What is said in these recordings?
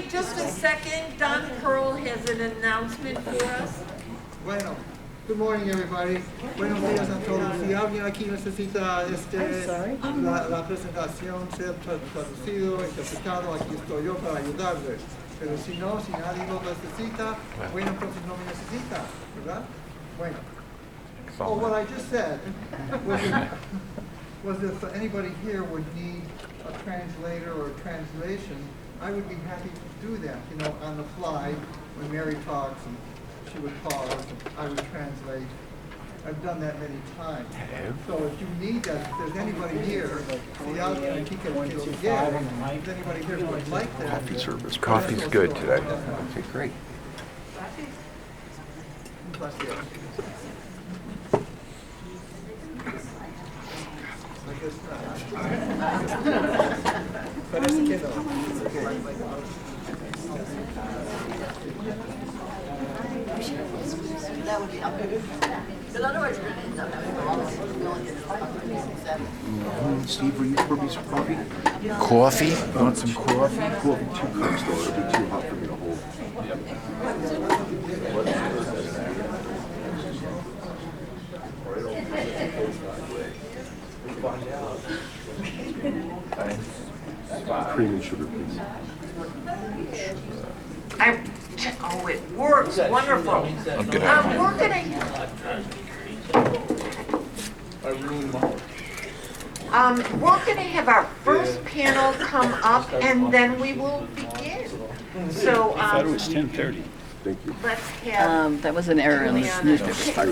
wait just a second. Don Pearl has an announcement for us. Bueno, good morning everybody. Buenos días a todos. Si alguien aquí necesita la presentación ser traducido, interpretado, aquí estoy yo para ayudarle. Pero si no, si nadie lo necesita, bueno, entonces no me necesita, ¿verdad? Bueno. Oh, what I just said was if anybody here would need a translator or a translation, I would be happy to do that, you know, on the fly when Mary talks and she would pause and I would translate. I've done that many times. So if you need that, if there's anybody here, if anybody here who would like that. Coffee service. Coffee's good today. Okay, great. Parece que no. That would be but otherwise we're going to end up having a lot of Steve, will you pour me some coffee? Coffee? You want some coffee? Coffee, 2 cups though. It'll be too hot for me to hold. Cream and sugar, please. Oh, it works. Wonderful. I'm gonna we're gonna have our first panel come up, and then we will begin. So I thought it was 10:30. Thank you. let's have that was an error in the newspaper.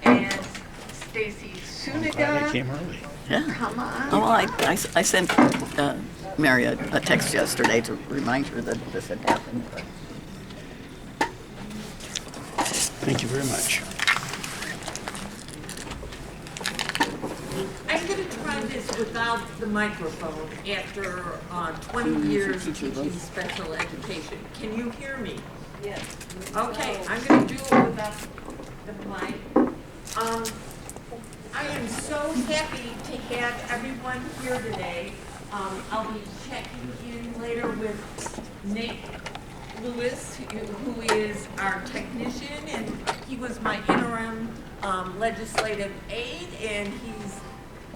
and Stacy Glad I Suniga came early. Yeah. come on. Oh, well, I sent Mary a text yesterday to remind her that this had happened. Thank you very much. I'm going to try this without the microphone after 20 years teaching special education. Can you hear me? Yes. Okay, I'm going to do it without the mic. I am so happy to have everyone here today. I'll be checking in later with Nick Lewis, who is our technician, and he was my interim legislative aide, and he's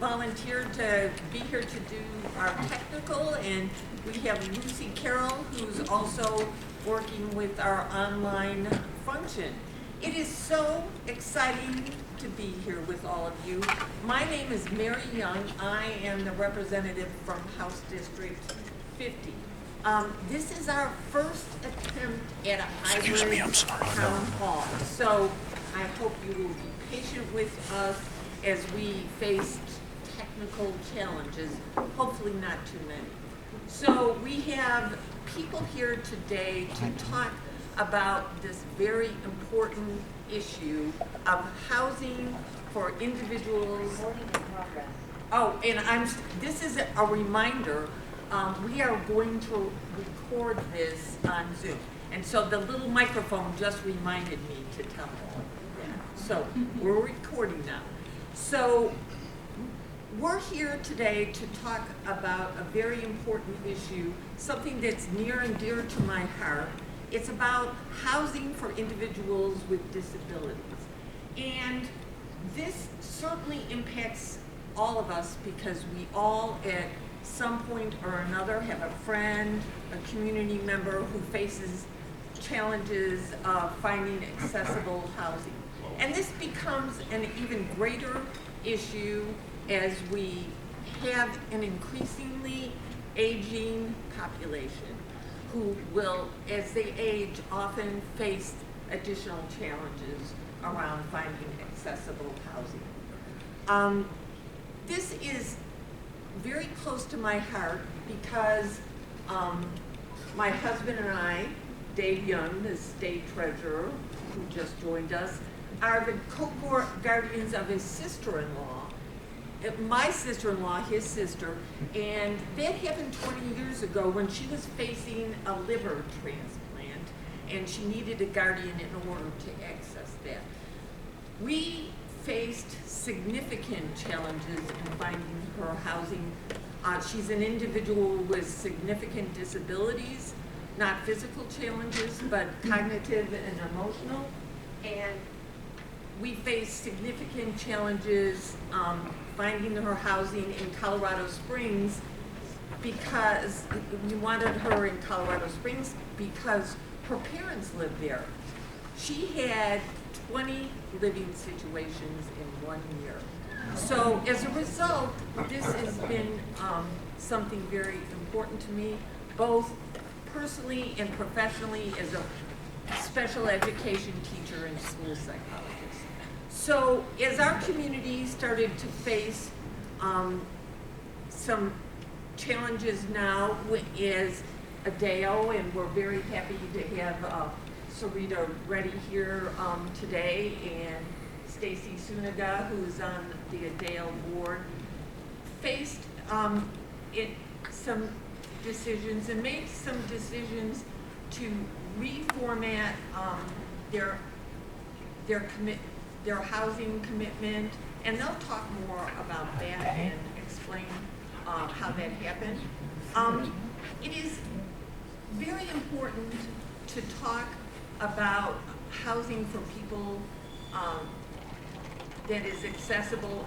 volunteered to be here to do our technical, and we have Lucy Carroll, who's also working with our online function. It is so exciting to be here with all of you. My name is Mary Young. I am the representative from House District 50. This is our first attempt at a hybrid town hall. So I hope you will be patient with us as we face technical challenges, hopefully not too many. So we have people here today to talk about this very important issue of housing for individuals. Oh, and this is a reminder, we are going to record this on Zoom. And so the little microphone just reminded me to tell you. So we're recording now. So we're here today to talk about a very important issue, something that's near and dear to my heart. It's about housing for individuals with disabilities. And this certainly impacts all of us because we all at some point or another have a friend, a community member who faces challenges of finding accessible housing. And this becomes an even greater issue as we have an increasingly aging population who will, as they age, often face additional challenges around finding accessible housing. This is very close to my heart because my husband and I, Dave Young, the state treasurer who just joined us, are the co-guardians of his sister-in-law, my sister-in-law, his sister, and that happened 20 years ago when she was facing a liver transplant and she needed a guardian in order to access that. We faced significant challenges in finding her housing She's an individual with significant disabilities, not physical challenges, but cognitive and emotional. And we face significant challenges finding her housing in Colorado Springs because we wanted her in Colorado Springs because her parents lived there. She had 20 living situations in 1 year. So as a result, this has been something very important to me, both personally and professionally as a special education teacher and school psychologist. So as our community started to face some challenges now as a DAO, and we're very happy to have Sarita Reddy here today, and Stacy Suniga, who's on the DAO board, faced some decisions and made some decisions to reformat their housing commitment, and they'll talk more about that and explain how that happened. It is very important to talk about housing for people that is accessible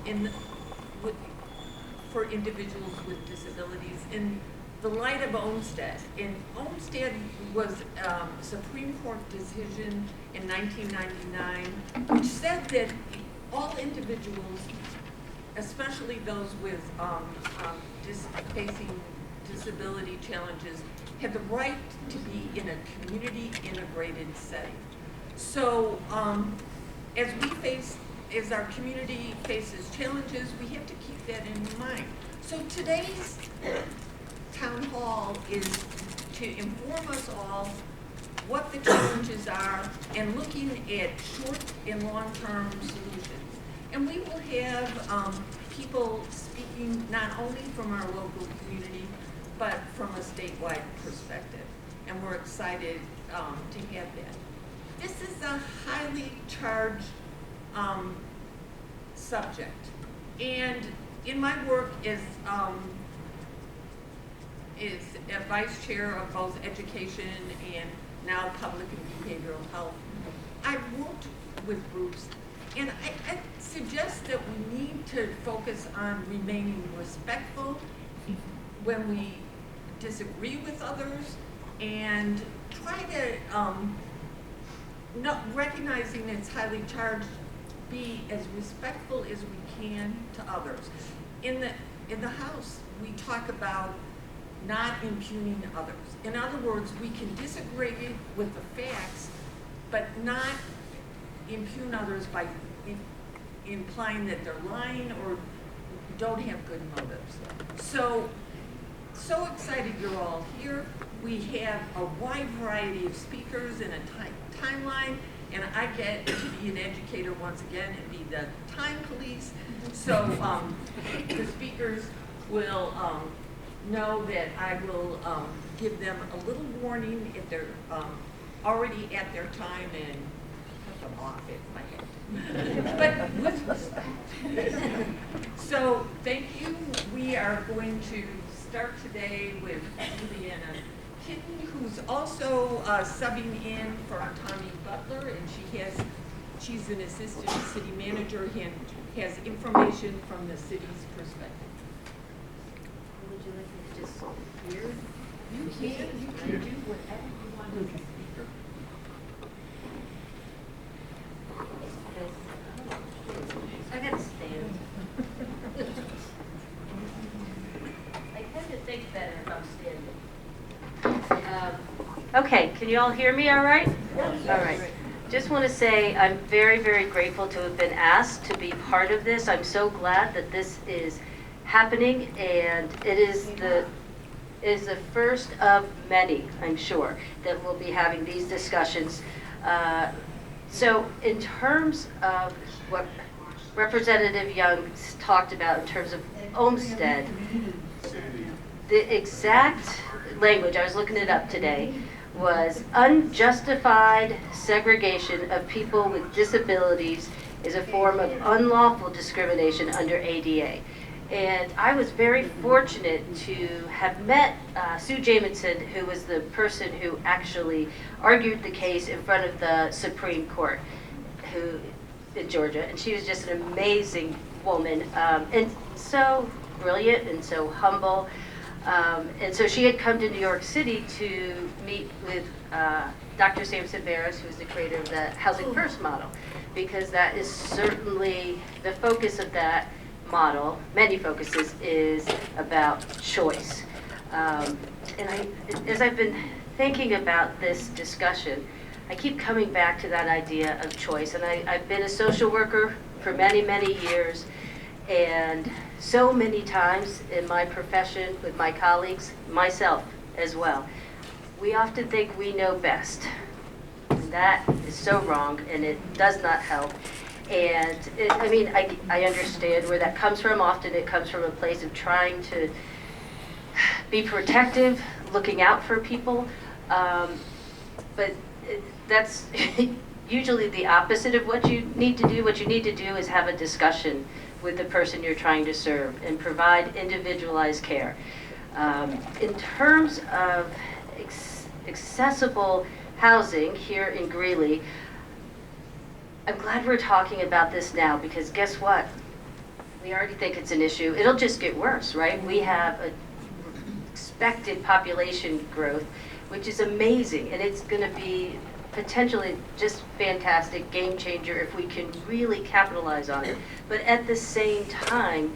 for individuals with disabilities in the light of Olmsted. And Olmsted was a Supreme Court decision in 1999, which said that all individuals, especially those with facing disability challenges, have the right to be in a community integrated setting. So as our community faces challenges, we have to keep that in mind. So today's town hall is to inform us all what the challenges are and looking at short and long-term solutions. And we will have people speaking not only from our local community, but from a statewide perspective. And we're excited to have that. This is a highly charged subject. And in my work as a vice chair of both education and now public and behavioral health, I've worked with groups, and I suggest that we need to focus on remaining respectful when we disagree with others, and try to, not recognizing it's highly charged, be as respectful as we can to others. In the House, we talk about not impugning others. In other words, we can disagree with the facts, but not impugn others by implying that they're lying or don't have good motives. So excited you're all here. We have a wide variety of speakers and a timeline, and I get to be an educator once again and be the time police. So the speakers will know that I will give them a little warning if they're already at their time and cut them off if I have to. But with respect. So thank you. We are going to start today with Juliana Kitten, who's also subbing in for Tommy Butler, and she's an assistant city manager and has information from the city's perspective. Would you like me to just hear? You can do whatever you want to the speaker. I gotta stand. I tend to think better if I'm standing. Okay, can you all hear me all right? Yes. All right. Just want to say I'm very, very grateful to have been asked to be part of this. I'm so glad that this is happening, and it is the first of many, I'm sure, that we'll be having these discussions. So in terms of what Representative Young talked about in terms of Olmsted, the exact language, I was looking it up today, was unjustified segregation of people with disabilities is a form of unlawful discrimination under ADA. And I was very fortunate to have met Sue Jamison, who was the person who actually argued the case in front of the Supreme Court in Georgia. And she was just an amazing woman, and so brilliant and so humble. And so she had come to New York City to meet with Dr. Sampson Barris, who's the creator of the Housing First model, because that is certainly the focus of that model, many focuses, is about choice. As I've been thinking about this discussion, I keep coming back to that idea of choice. And I've been a social worker for many, many years, and so many times in my profession with my colleagues, myself as well, we often think we know best. And that is so wrong, and it does not help. And I understand where that comes from. Often it comes from a place of trying to be protective, looking out for people. But that's usually the opposite of what you need to do. What you need to do is have a discussion with the person you're trying to serve and provide individualized care. In terms of accessible housing here in Greeley, I'm glad we're talking about this now, because guess what? We already think it's an issue. It'll just get worse, right? We have an expected population growth, which is amazing, and it's going to be potentially just fantastic, game changer if we can really capitalize on it. But at the same time,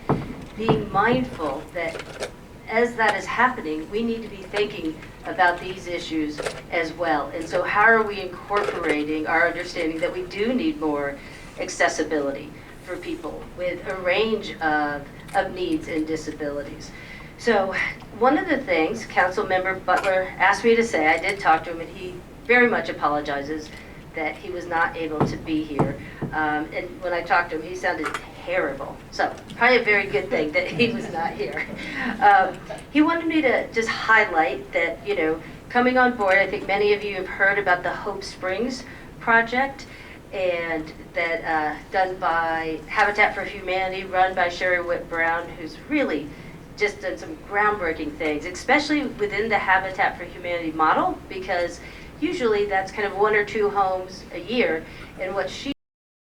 being mindful that as that is happening, we need to be thinking about these issues as well. And so how are we incorporating our understanding that we do need more accessibility for people with a range of needs and disabilities? So one of the things Councilmember Butler asked me to say, I did talk to him, and he very much apologizes that he was not able to be here. And when I talked to him, he sounded terrible. So probably a very good thing that he was not here. He wanted me to just highlight that, coming on board, I think many of you have heard about the Hope Springs project, and that done by Habitat for Humanity, run by Sherry Whitt Brown, who's really just done some groundbreaking things, especially within the Habitat for Humanity model, because usually that's kind of 1 or 2 homes a year. And what she